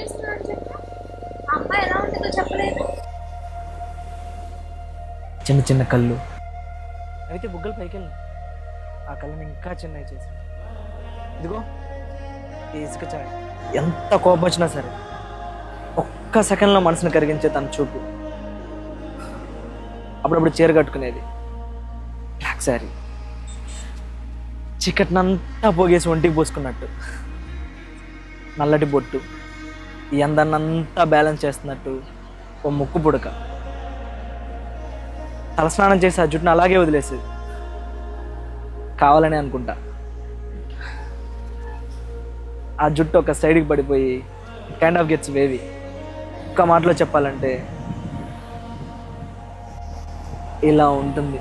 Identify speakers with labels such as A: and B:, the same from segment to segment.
A: చేస్తున్నాడు చెప్పు. ఆ అమ్మాయి ఎలా ఉంటుందో చెప్పలేదు.
B: చిన్న చిన్న కళ్ళు అయితే బుగ్గలు పైకి వెళ్ళి ఆ కళ్ళని ఇంకా చిన్నవి చేసి ఇదిగో ఈ ఇసుక చాయ్. ఎంత కోపం వచ్చినా సరే ఒక్క సెకండ్లో మనసును కరిగించే తన చూపు. అప్పుడప్పుడు చీర కట్టుకునేది, బ్లాక్ శారీ, చీకటినంతా పోగేసి ఒంటికి పోసుకున్నట్టు, నల్లటి బొట్టు, ఈ అందాన్నంతా బ్యాలెన్స్ చేస్తున్నట్టు ఓ ముక్కు పుడక. తలస్నానం చేసి ఆ జుట్టును అలాగే వదిలేసేది, కావాలని అనుకుంటా. ఆ జుట్టు ఒక సైడ్కి పడిపోయి కైండ్ ఆఫ్ గెట్స్ వేవి. ఒక్క మాటలో చెప్పాలంటే ఇలా ఉంటుంది.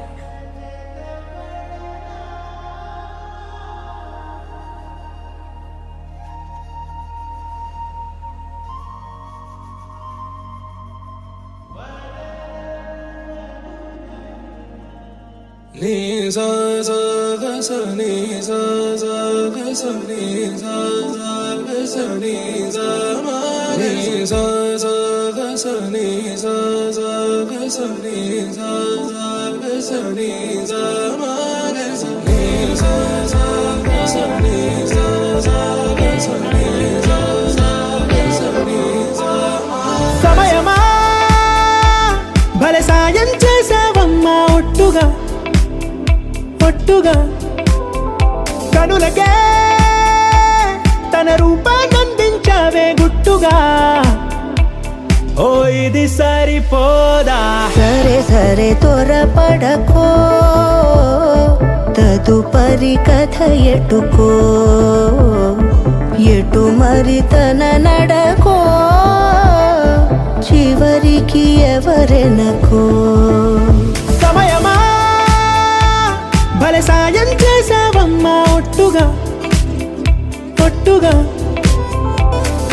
C: ni sa sa ga sa ni sa sa ga sa ni sa sa ga sa ni sa ma ni sa sa ga sa ni sa sa ga sa ni sa sa ga sa ni sa ma ga sa ni sa sa ga sa ni sa sa ga sa ni sa sa ga sa ni sa ma
D: సమయమా భలే సాయం చేసావమ్మా ఒట్టుగా ఒట్టుగా కనులకే తన రూపాన్నందించావే గుట్టుగా. ఓ ఇది సరిపోదా,
E: సరే సరే త్వరపడకో, తదుపరి కథ ఎటుకో, ఎటు మరి తన నడకో, చివరికి ఎవరెనకో.
D: సమయమా భలే సాయం చేసావమ్మా ఒట్టుగా ఒట్టుగా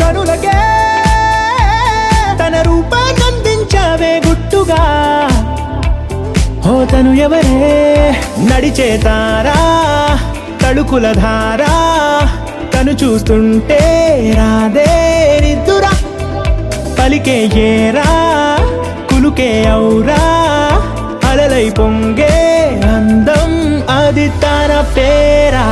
D: కనులకే తన రూపాన్నందించావే గుట్టుగా. ఓ తను ఎవరే నడిచే తారా, తడుకుల ధారా, తను చూస్తుంటే రాదే నిద్దురా, పలికే ఏరా కులుకే ఔరా, అలలై పొంగే అందం అది తన పేరా.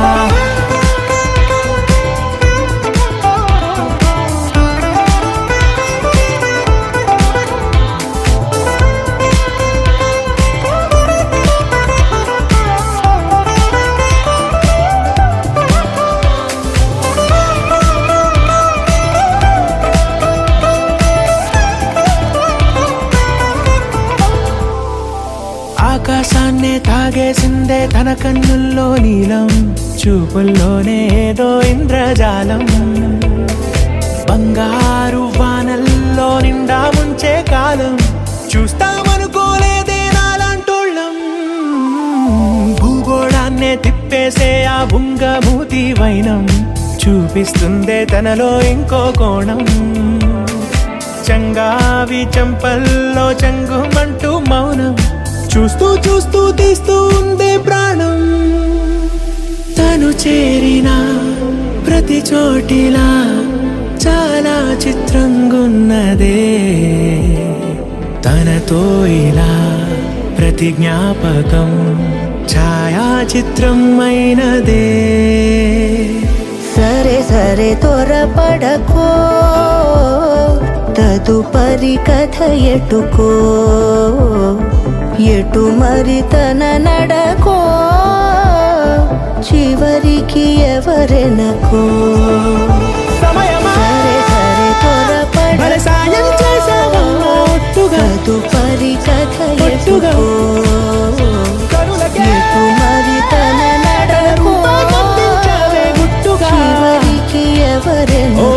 D: ఆకాశాన్నే తాగేసిందే తన కన్నుల్లో నీలం, చూపుల్లోనే ఏదో ఇంద్రజాలం, బంగారు వానల్లో నిండా ముంచే కాలం, చూస్తామనుకోలేదే నాలాంటోళ్ళం. భూగోళాన్నే తిప్పేసే ఆ బుంగమూతి వైనం, చూపిస్తుందే తనలో ఇంకో కోణం, చంగావి చంపల్లో చంగుమంటూ మౌనం, చూస్తూ చూస్తూ తీస్తూ ఉందే ప్రాణం. తను చేరిన ప్రతి చోటిలా చాలా చిత్రంగున్నదే, తనతో ఇలా ప్రతి జ్ఞాపకం ఛాయాచిత్రం అయినదే.
E: సరే సరే త్వరపడకో, తదుపరి కథ ఎటుకో, ఎటు మరి తన నడకో, చివరికి ఎవరెనకో.
D: సమయమా
E: సరే సరే
D: భలే సాయం చేసావమ్మా ఒట్టుగా
E: తదుపరి కథ
D: ఒట్టుగా
E: ఎటుకో,
D: కనులకే
E: ఎటు మరి తన నడకో,
D: రూపాన్నందించావే గుట్టుగా.
E: చివరికి ఎవరెనకో.
D: ఓ